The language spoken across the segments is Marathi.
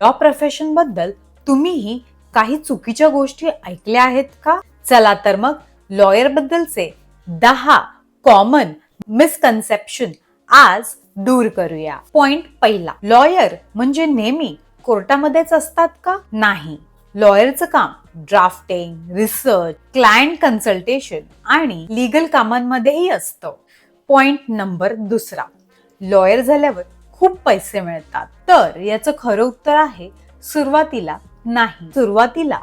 लॉ प्रोफेशन बद्दल तुम्हीही काही चुकीच्या गोष्टी ऐकल्या आहेत का? चला तर मग लॉयर बद्दलचे 10 कॉमन मिसकन्सेप्शन आज दूर करूया. पॉइंट पहिला, लॉयर म्हणजे नेहमी कोर्टामध्येच असतात का? नाही. लॉयरचं काम ड्राफ्टिंग, रिसर्च, क्लायंट कन्सल्टेशन आणि लीगल कामांमध्येही असतं. पॉइंट नंबर दुसरा, लॉयर झाल्यावर खूप पैसे मिळतात. तर याचं खरं उत्तर आहे सुरुवातीला नाही. सुरुवातीला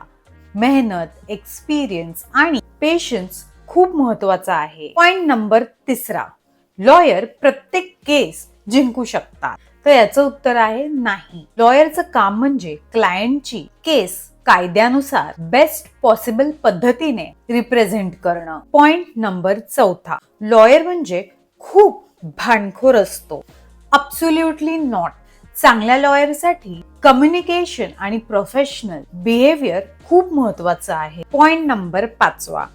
मेहनत, एक्सपिरियन्स आणि पेशन्स खूप महत्वाचा आहे. पॉइंट नंबर तिसरा, लॉयर प्रत्येक केस जिंकू शकतात. तर याचं उत्तर आहे नाही. लॉयरचं काम म्हणजे क्लायंटची केस कायद्यानुसार बेस्ट पॉसिबल पद्धतीने रिप्रेझेंट करणं. पॉइंट नंबर चौथा, लॉयर म्हणजे खूप भांडखोर असतो. Absolutely not. चांगल्या लॉयरसाठी कम्युनिकेशन आणि प्रोफेशनल बिहेवियर खूप महत्वाचं आहे. पॉइंट नंबर पाचवा,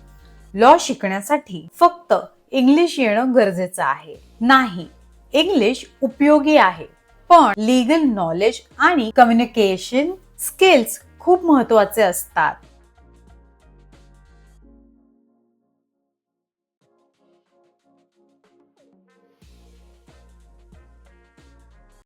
लॉ शिकण्यासाठी फक्त इंग्लिश येणं गरजेचं आहे. नाही, इंग्लिश उपयोगी आहे, पण लीगल नॉलेज आणि कम्युनिकेशन स्किल्स खूप महत्वाचे असतात.